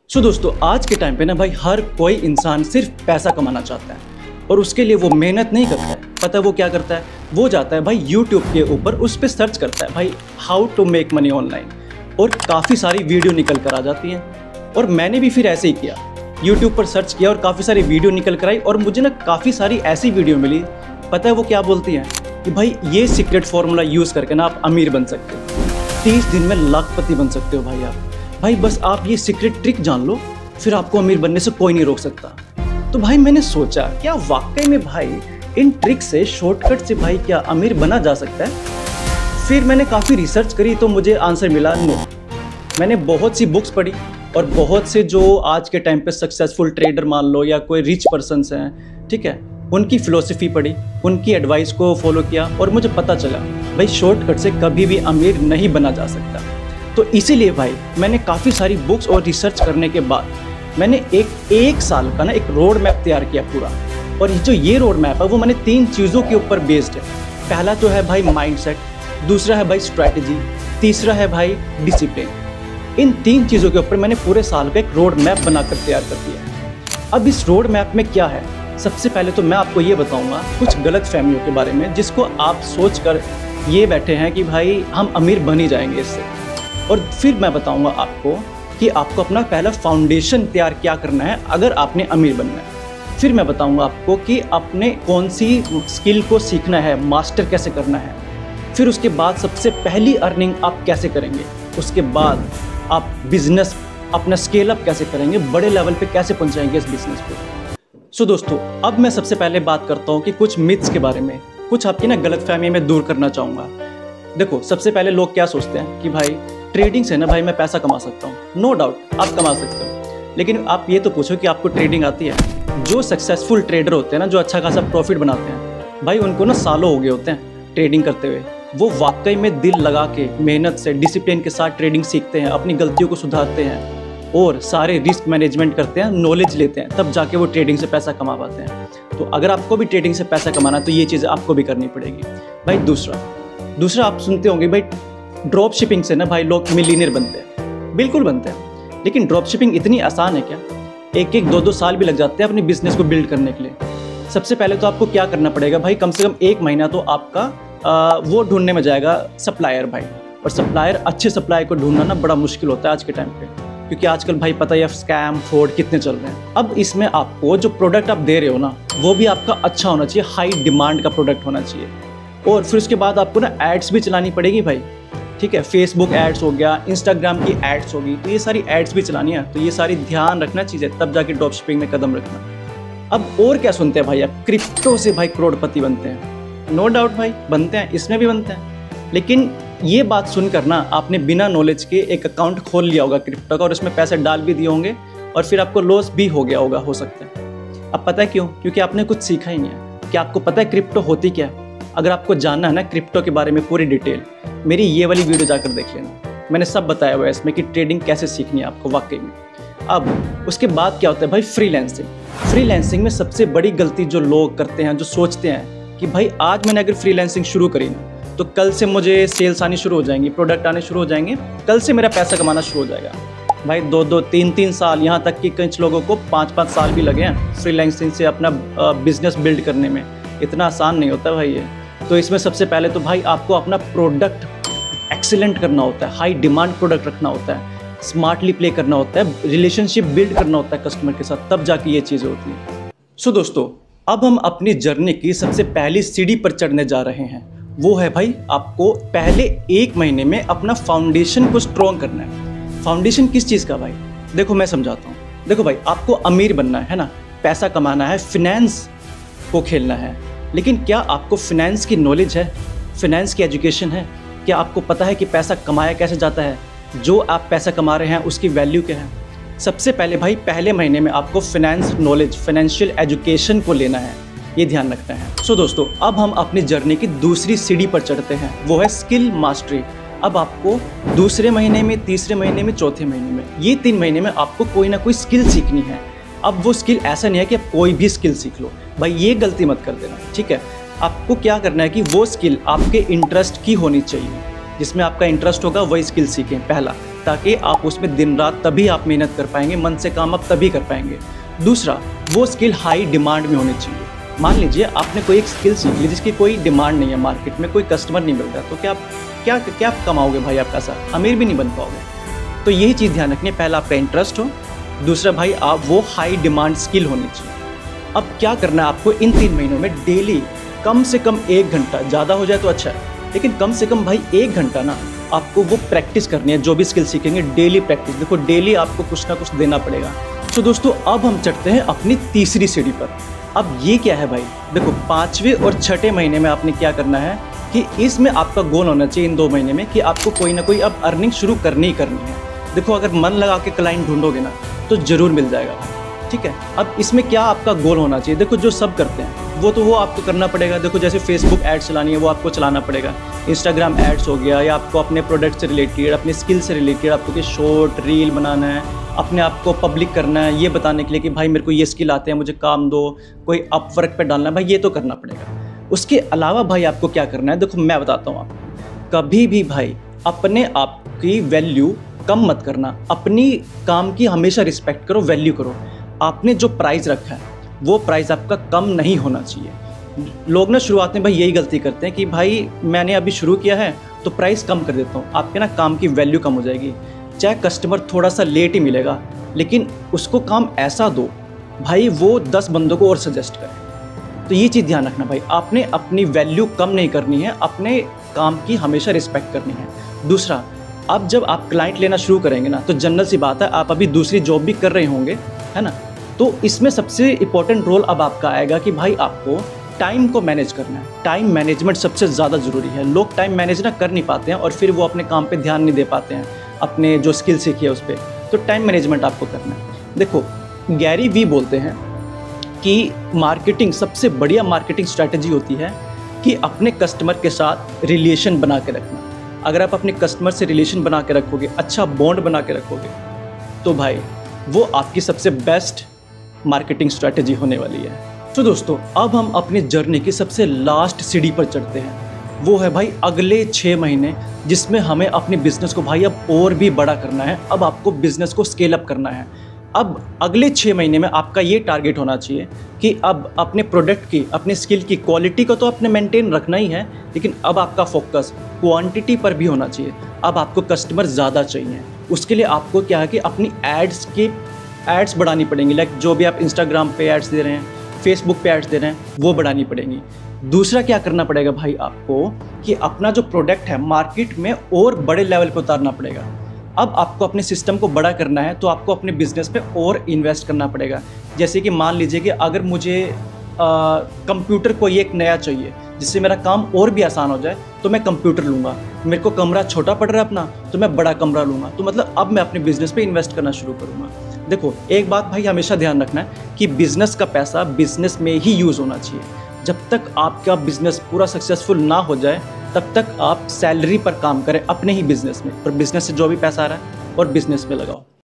सो दोस्तों, आज के टाइम पे ना भाई हर कोई इंसान सिर्फ पैसा कमाना चाहता है और उसके लिए वो मेहनत नहीं करता है। पता है वो क्या करता है? वो जाता है भाई यूट्यूब के ऊपर, उस पर सर्च करता है भाई how to make money online, और काफ़ी सारी वीडियो निकल कर आ जाती हैं। और मैंने भी फिर ऐसे ही किया, यूट्यूब पर सर्च किया और काफ़ी सारी वीडियो निकल कर आई, और मुझे ना काफ़ी सारी ऐसी वीडियो मिली। पता है वो क्या बोलती हैं कि भाई ये सीक्रेट फार्मूला यूज़ करके ना आप अमीर बन सकते हो, 30 दिन में लाखपति बन सकते हो भाई आप। भाई बस आप ये सीक्रेट ट्रिक जान लो, फिर आपको अमीर बनने से कोई नहीं रोक सकता। तो भाई मैंने सोचा क्या वाकई में भाई इन ट्रिक से, शॉर्टकट से भाई क्या अमीर बना जा सकता है? फिर मैंने काफ़ी रिसर्च करी तो मुझे आंसर मिला नो। मैंने बहुत सी बुक्स पढ़ी और बहुत से जो आज के टाइम पे सक्सेसफुल ट्रेडर मान लो या कोई रिच पर्सन्स हैं, ठीक है, उनकी फ़िलोसफी पढ़ी, उनकी एडवाइस को फॉलो किया और मुझे पता चला भाई शॉर्टकट से कभी भी अमीर नहीं बना जा सकता। तो इसीलिए भाई मैंने काफ़ी सारी बुक्स और रिसर्च करने के बाद मैंने एक साल का ना एक रोड मैप तैयार किया पूरा। और ये रोड मैप है वो मैंने 3 चीज़ों के ऊपर बेस्ड है। पहला तो है भाई माइंडसेट, दूसरा है भाई स्ट्रैटेजी, तीसरा है भाई डिसिप्लिन। इन 3 चीज़ों के ऊपर मैंने पूरे साल का एक रोड मैप बनाकर तैयार कर दिया है। अब इस रोड मैप में क्या है, सबसे पहले तो मैं आपको ये बताऊंगा कुछ गलत फहमियों के बारे में जिसको आप सोच कर ये बैठे हैं कि भाई हम अमीर बन ही जाएंगे इससे। और फिर मैं बताऊंगा आपको कि आपको अपना पहला फाउंडेशन तैयार क्या करना है अगर आपने अमीर बनना है। फिर मैं बताऊंगा आपको कि अपने कौन सी स्किल को सीखना है, मास्टर कैसे करना है। फिर उसके बाद सबसे पहली अर्निंग आप कैसे करेंगे, उसके बाद आप बिजनेस अपना स्केल अप कैसे करेंगे, बड़े लेवल पे कैसे पहुंचाएंगे इस बिजनेस को। सो दोस्तों, अब मैं सबसे पहले बात करता हूँ कि कुछ मिथ्स के बारे में, कुछ आपकी ना गलतफहमी में दूर करना चाहूँगा। देखो, सबसे पहले लोग क्या सोचते हैं कि भाई ट्रेडिंग से ना भाई मैं पैसा कमा सकता हूँ। नो डाउट आप कमा सकते हो, लेकिन आप ये तो पूछो कि आपको ट्रेडिंग आती है। जो सक्सेसफुल ट्रेडर होते हैं ना, जो अच्छा खासा प्रॉफिट बनाते हैं, भाई उनको ना सालों हो गए होते हैं ट्रेडिंग करते हुए। वो वाकई में दिल लगा के, मेहनत से, डिसिप्लिन के साथ ट्रेडिंग सीखते हैं, अपनी गलतियों को सुधारते हैं और सारे रिस्क मैनेजमेंट करते हैं, नॉलेज लेते हैं, तब जाके वो ट्रेडिंग से पैसा कमा पाते हैं। तो अगर आपको भी ट्रेडिंग से पैसा कमाना तो ये चीज़ें आपको भी करनी पड़ेगी भाई। दूसरा आप सुनते होंगे भाई ड्रॉप शिपिंग से ना भाई लोग मिलीनियर बनते हैं। बिल्कुल बनते हैं, लेकिन ड्रॉप शिपिंग इतनी आसान है क्या? 1-2 साल भी लग जाते हैं अपने बिजनेस को बिल्ड करने के लिए। सबसे पहले तो आपको क्या करना पड़ेगा भाई, कम से कम 1 महीना तो आपका वो ढूंढने में जाएगा सप्लायर भाई। और सप्लायर, अच्छे सप्लायर को ढूंढना ना बड़ा मुश्किल होता है आज के टाइम पे, क्योंकि आजकल भाई पता है स्कैम फ्रॉड कितने चल रहे हैं। अब इसमें आपको जो प्रोडक्ट आप दे रहे हो ना, वो भी आपका अच्छा होना चाहिए, हाई डिमांड का प्रोडक्ट होना चाहिए। और फिर उसके बाद आपको ना एड्स भी चलानी पड़ेगी भाई, ठीक है। फेसबुक एड्स हो गया, इंस्टाग्राम की एड्स होगी, तो ये सारी एड्स भी चलानी है। तो ये सारी ध्यान रखना चीज़ें, तब जाके ड्रॉप शिपिंग में कदम रखना। अब और क्या सुनते हैं भाई आप, क्रिप्टो से भाई करोड़पति बनते हैं। नो डाउट भाई बनते हैं, इसमें भी बनते हैं। लेकिन ये बात सुनकर ना आपने बिना नॉलेज के एक अकाउंट खोल लिया होगा क्रिप्टो का, और उसमें पैसे डाल भी दिए होंगे और फिर आपको लॉस भी हो गया होगा, हो सकता है। अब पता है क्यों? क्योंकि आपने कुछ सीखा ही नहीं है कि आपको पता है क्रिप्टो होती क्या है। अगर आपको जानना है ना क्रिप्टो के बारे में पूरी डिटेल, मेरी ये वाली वीडियो जाकर देख लेना, मैंने सब बताया हुआ है इसमें कि ट्रेडिंग कैसे सीखनी है आपको वाकई में। अब उसके बाद क्या होता है भाई, फ्रीलांसिंग में सबसे बड़ी गलती जो लोग करते हैं, जो सोचते हैं कि भाई आज मैंने अगर फ्रीलांसिंग शुरू करी ना, तो कल से मुझे सेल्स आनी शुरू हो जाएंगी, प्रोडक्ट आने शुरू हो जाएंगे, कल से मेरा पैसा कमाना शुरू हो जाएगा। भाई 2-2, 3-3 साल, यहाँ तक कि कुछ लोगों को 5-5 साल भी लगे हैं फ्रीलांसिंग से अपना बिजनेस बिल्ड करने में। इतना आसान नहीं होता भाई ये। तो इसमें सबसे पहले तो भाई आपको अपना प्रोडक्ट एक्सीलेंट करना होता है, हाई डिमांड प्रोडक्ट रखना होता है, स्मार्टली प्ले करना होता है, रिलेशनशिप बिल्ड करना होता है कस्टमर के साथ, तब जाके ये चीज़ें होती हैं। सो दोस्तों, अब हम अपनी जर्नी की सबसे पहली सीढ़ी पर चढ़ने जा रहे हैं। वो है भाई आपको पहले 1 महीने में अपना फाउंडेशन को स्ट्रॉन्ग करना है। फाउंडेशन किस चीज़ का भाई? देखो मैं समझाता हूँ। देखो भाई, आपको अमीर बनना है ना, पैसा कमाना है, फिनेंस को खेलना है, लेकिन क्या आपको फिनेंस की नॉलेज है, फिनेंस की एजुकेशन है? क्या आपको पता है कि पैसा कमाया कैसे जाता है, जो आप पैसा कमा रहे हैं उसकी वैल्यू क्या है? सबसे पहले भाई पहले महीने में आपको फिनेंस नॉलेज, फाइनेंशियल एजुकेशन को लेना है, ये ध्यान रखना है। सो दोस्तों, अब हम अपनी जर्नी की दूसरी सीढ़ी पर चढ़ते हैं, वो है स्किल मास्टरी। अब आपको दूसरे महीने में, तीसरे महीने में, चौथे महीने में, ये 3 महीने में आपको कोई ना कोई स्किल सीखनी है। अब वो स्किल ऐसा नहीं है कि आप कोई भी स्किल सीख लो भाई, ये गलती मत कर देना, ठीक है। आपको क्या करना है कि वो स्किल आपके इंटरेस्ट की होनी चाहिए, जिसमें आपका इंटरेस्ट होगा वही स्किल सीखें, पहला। ताकि आप उसमें दिन रात तभी आप मेहनत कर पाएंगे, मन से काम आप तभी कर पाएंगे। दूसरा, वो स्किल हाई डिमांड में होनी चाहिए। मान लीजिए आपने कोई एक स्किल सीख ली जिसकी कोई डिमांड नहीं है, मार्केट में कोई कस्टमर नहीं मिल रहा, तो क्या कमाओगे भाई? आप पैसा अमीर भी नहीं बन पाओगे। तो यही चीज़ ध्यान रखनी है, पहला आपका इंटरेस्ट हो, दूसरा भाई आप वो हाई डिमांड स्किल होनी चाहिए। अब क्या करना है आपको, इन 3 महीनों में डेली कम से कम 1 घंटा, ज़्यादा हो जाए तो अच्छा है, लेकिन कम से कम भाई 1 घंटा ना आपको वो प्रैक्टिस करनी है। जो भी स्किल सीखेंगे डेली प्रैक्टिस, देखो डेली आपको कुछ ना कुछ देना पड़ेगा। तो दोस्तों अब हम चढ़ते हैं अपनी तीसरी सीढ़ी पर। अब ये क्या है भाई, देखो 5वें और 6ठे महीने में आपने क्या करना है कि इसमें आपका गोल होना चाहिए इन 2 महीने में कि आपको कोई ना कोई अब अर्निंग शुरू करनी ही करनी है। देखो अगर मन लगा के क्लाइंट ढूंढोगे ना तो ज़रूर मिल जाएगा, ठीक है। अब इसमें क्या आपका गोल होना चाहिए, देखो जो सब करते हैं वो आपको करना पड़ेगा। देखो जैसे फेसबुक एड्स चलानी है वो आपको चलाना पड़ेगा, इंस्टाग्राम एड्स हो गया, या आपको अपने प्रोडक्ट से रिलेटेड, अपने स्किल से रिलेटेड आपको कोई शॉर्ट रील बनाना है, अपने आप को पब्लिक करना है, ये बताने के लिए कि भाई मेरे को ये स्किल आते हैं, मुझे काम दो, कोई अपवर्क पे डालना है, भाई ये तो करना पड़ेगा। उसके अलावा भाई आपको क्या करना है, देखो मैं बताता हूँ आपको, कभी भी भाई अपने आप की वैल्यू कम मत करना, अपनी काम की हमेशा रिस्पेक्ट करो, वैल्यू करो। आपने जो प्राइस रखा है वो प्राइस आपका कम नहीं होना चाहिए। लोग ना शुरुआत में भाई यही गलती करते हैं कि भाई मैंने अभी शुरू किया है तो प्राइस कम कर देता हूँ, आपके ना काम की वैल्यू कम हो जाएगी। चाहे कस्टमर थोड़ा सा लेट ही मिलेगा, लेकिन उसको काम ऐसा दो भाई वो 10 बंदों को और सजेस्ट करे। तो ये चीज़ ध्यान रखना भाई, आपने अपनी वैल्यू कम नहीं करनी है, अपने काम की हमेशा रिस्पेक्ट करनी है। दूसरा, अब जब आप क्लाइंट लेना शुरू करेंगे ना तो जनरल सी बात है, आप अभी दूसरी जॉब भी कर रहे होंगे, है ना, तो इसमें सबसे इम्पोर्टेंट रोल अब आपका आएगा कि भाई आपको टाइम को मैनेज करना है। टाइम मैनेजमेंट सबसे ज़्यादा ज़रूरी है। लोग टाइम मैनेज ना कर नहीं पाते हैं और फिर वो अपने काम पे ध्यान नहीं दे पाते हैं, अपने जो स्किल सीखी है उस पर। तो टाइम मैनेजमेंट आपको करना है। देखो गैरी वी बोलते हैं कि मार्केटिंग, सबसे बढ़िया मार्केटिंग स्ट्रैटेजी होती है कि अपने कस्टमर के साथ रिलेशन बना के रखना। अगर आप अपने कस्टमर से रिलेशन बना के रखोगे, अच्छा बॉन्ड बना के रखोगे, तो भाई वो आपकी सबसे बेस्ट मार्केटिंग स्ट्रैटेजी होने वाली है। तो दोस्तों अब हम अपनी जर्नी की सबसे लास्ट सीढ़ी पर चढ़ते हैं, वो है भाई अगले 6 महीने, जिसमें हमें अपने बिजनेस को भाई अब और भी बड़ा करना है। अब आपको बिजनेस को स्केल अप करना है। अब अगले 6 महीने में आपका ये टारगेट होना चाहिए कि अब अपने प्रोडक्ट की, अपने स्किल की क्वालिटी को तो आपने मेंटेन रखना ही है, लेकिन अब आपका फोकस क्वांटिटी पर भी होना चाहिए। अब आपको कस्टमर ज़्यादा चाहिए, उसके लिए आपको क्या है कि अपनी एड्स बढ़ानी पड़ेंगी। लाइक जो भी आप इंस्टाग्राम पे एड्स दे रहे हैं, फेसबुक पे एड्स दे रहे हैं, वो बढ़ानी पड़ेंगी। दूसरा क्या करना पड़ेगा भाई आपको कि अपना जो प्रोडक्ट है मार्केट में और बड़े लेवल पे उतारना पड़ेगा। अब आपको अपने सिस्टम को बड़ा करना है तो आपको अपने बिजनेस पे और इन्वेस्ट करना पड़ेगा। जैसे कि मान लीजिए कि अगर मुझे कंप्यूटर कोई एक नया चाहिए जिससे मेरा काम और भी आसान हो जाए, तो मैं कंप्यूटर लूँगा। मेरे को कमरा छोटा पड़ रहा है अपना, तो मैं बड़ा कमरा लूँगा। तो मतलब अब मैं अपने बिजनेस पे इन्वेस्ट करना शुरू करूँगा। देखो एक बात भाई हमेशा ध्यान रखना है कि बिजनेस का पैसा बिजनेस में ही यूज़ होना चाहिए। जब तक आपका बिजनेस पूरा सक्सेसफुल ना हो जाए तब तक आप सैलरी पर काम करें अपने ही बिजनेस में, और बिजनेस से जो भी पैसा आ रहा है और बिजनेस में लगाओ।